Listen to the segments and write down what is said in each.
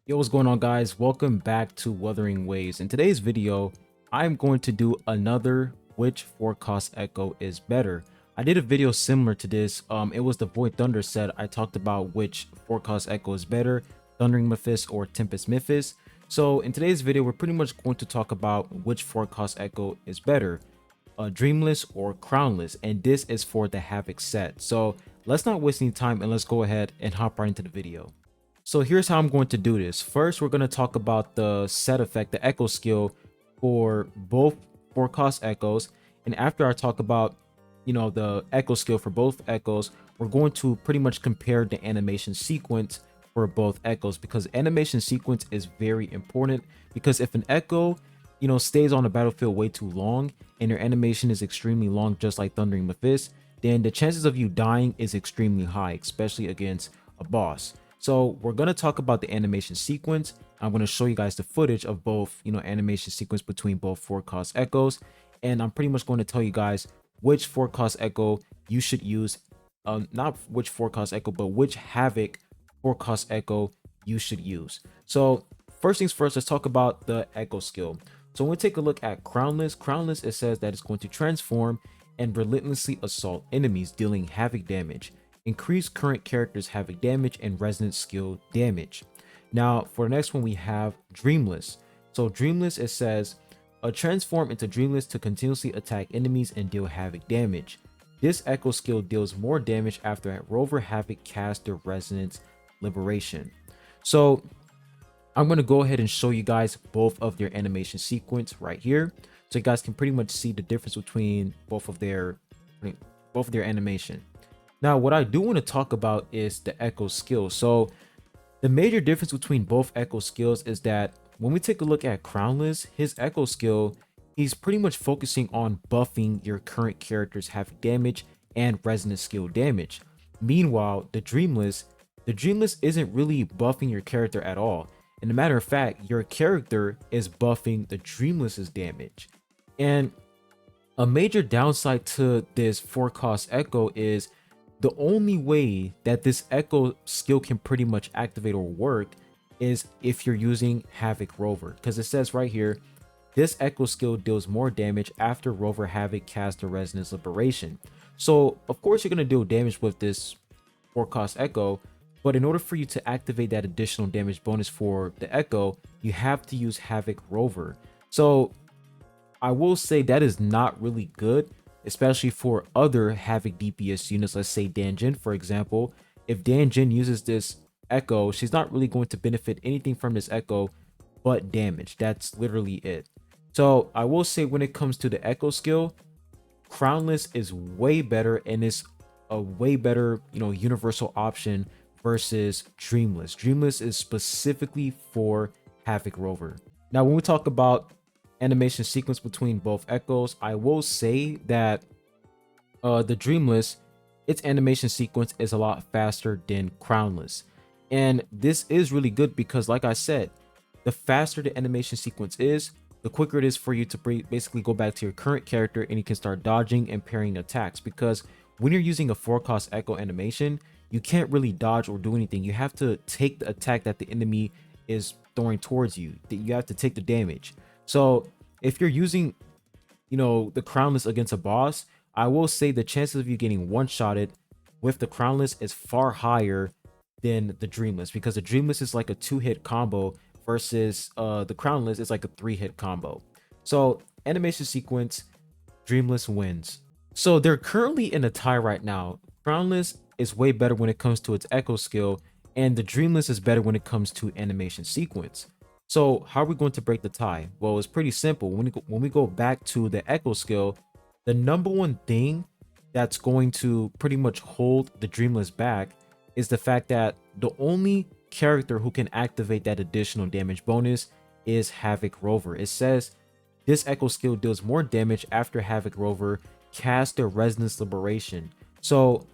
Yo, what's going on, guys? Welcome back to Wuthering Waves. In today's video, I'm going to do another which forecast echo is better. I did a video similar to this. It was the Void Thunder set. I talked about which forecast echo is better, Thundering Memphis or Tempest Memphis. So in today's video, we're pretty much going to talk about which forecast echo is better, Dreamless or Crownless, and this is for the HAVOC set. So let's not waste any time and let's go ahead and hop right into the video. So here's how I'm going to do this. First, we're going to talk about the set effect, the echo skill for both forecast echoes. And after I talk about, the echo skill for both echoes, we're going to pretty much compare the animation sequence for both echoes, because animation sequence is very important. Because if an echo, stays on the battlefield way too long and your animation is extremely long, just like Thundering Memphis, then the chances of you dying is extremely high, especially against a boss. So we're going to talk about the animation sequence. I'm going to show you guys the footage of both, animation sequence between both forecast echoes. And I'm pretty much going to tell you guys which forecast echo you should use. Not which forecast echo, but which HAVOC forecast echo you should use. So first things first, let's talk about the echo skill. So when we take a look at Crownless, it says that it's going to transform and relentlessly assault enemies, dealing havoc damage. Increase current characters' havoc damage and resonance skill damage. Now, for the next one, we have Dreamless. So Dreamless, it says, transform into Dreamless to continuously attack enemies and deal havoc damage. This echo skill deals more damage after a Rover Havoc cast their Resonance Liberation. So I'm going to go ahead and show you guys both of their animation sequence right here, so you guys can pretty much see the difference between both of their animation. Now, what I do want to talk about is the echo skill. So the major difference between both echo skills is that when we take a look at Crownless, his echo skill, he's pretty much focusing on buffing your current character's havoc damage and resonance skill damage. Meanwhile, the Dreamless isn't really buffing your character at all. And a matter of fact, your character is buffing the Dreamless's damage. And a major downside to this forecast echo is the only way that this echo skill can pretty much activate or work is if you're using HAVOC Rover, because it says right here, this echo skill deals more damage after Rover HAVOC casts a Resonance Liberation. So of course you're going to deal damage with this forecast echo, but in order for you to activate that additional damage bonus for the echo, you have to use HAVOC Rover. So I will say that is not really good, especially for other HAVOC DPS units. Let's say Danjin, for example. If Danjin uses this echo, she's not really going to benefit anything from this echo but damage. That's literally it. So I will say, when it comes to the echo skill, Crownless is way better, and is a way better, universal option versus Dreamless. Dreamless is specifically for HAVOC Rover. Now, when we talk about animation sequence between both echoes, I will say that the Dreamless, its animation sequence is a lot faster than Crownless. And this is really good because, like I said, the faster the animation sequence is, the quicker it is for you to basically go back to your current character and you can start dodging and parrying attacks. Because when you're using a forecast echo animation, you can't really dodge or do anything. You have to take the attack that the enemy is throwing towards you. You have to take the damage. So if you're using, the Crownless against a boss, I will say the chances of you getting one-shotted with the Crownless is far higher than the Dreamless, because the Dreamless is like a 2-hit combo versus the Crownless is like a 3-hit combo. So animation sequence, Dreamless wins. So they're currently in a tie right now. Crownless is way better when it comes to its echo skill, and the Dreamless is better when it comes to animation sequence. So how are we going to break the tie? Well, it's pretty simple. When we go back to the echo skill, the number one thing that's going to pretty much hold the Dreamless back is the fact that the only character who can activate that additional damage bonus is HAVOC Rover. It says this echo skill deals more damage after HAVOC Rover casts their Resonance Liberation. So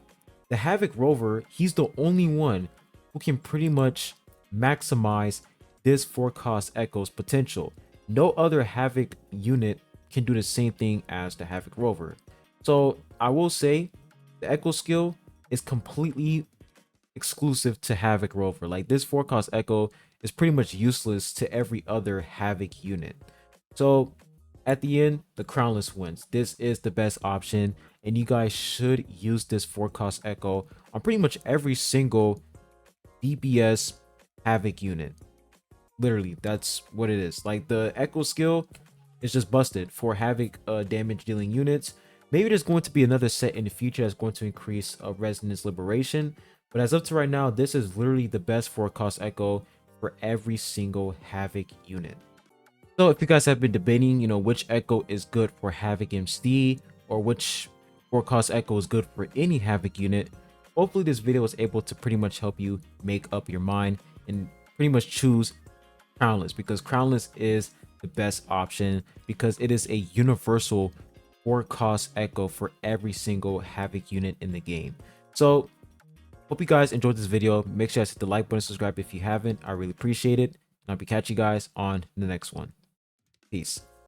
the HAVOC Rover, he's the only one who can pretty much maximize this forecast echo's potential. No other HAVOC unit can do the same thing as the HAVOC Rover. So I will say the echo skill is completely exclusive to HAVOC Rover. Like, this forecast echo is pretty much useless to every other Havoc unit. So at the end, the Crownless wins. This is the best option, and you guys should use this 4-cost Echo on pretty much every single DPS Havoc unit. Literally, that's what it is. Like, the Echo skill is just busted for Havoc damage dealing units. Maybe there's going to be another set in the future that's going to increase Resonance Liberation, but as of to right now, this is literally the best 4-cost Echo for every single Havoc unit. So if you guys have been debating, which Echo is good for Havoc MC or which 4-cost Echo is good for any Havoc unit, hopefully this video was able to pretty much help you make up your mind and pretty much choose Crownless, because Crownless is the best option because it is a universal 4-cost Echo for every single Havoc unit in the game. So hope you guys enjoyed this video. Make sure to hit the like button, subscribe if you haven't. I really appreciate it. And I'll be catching you guys on the next one. Peace.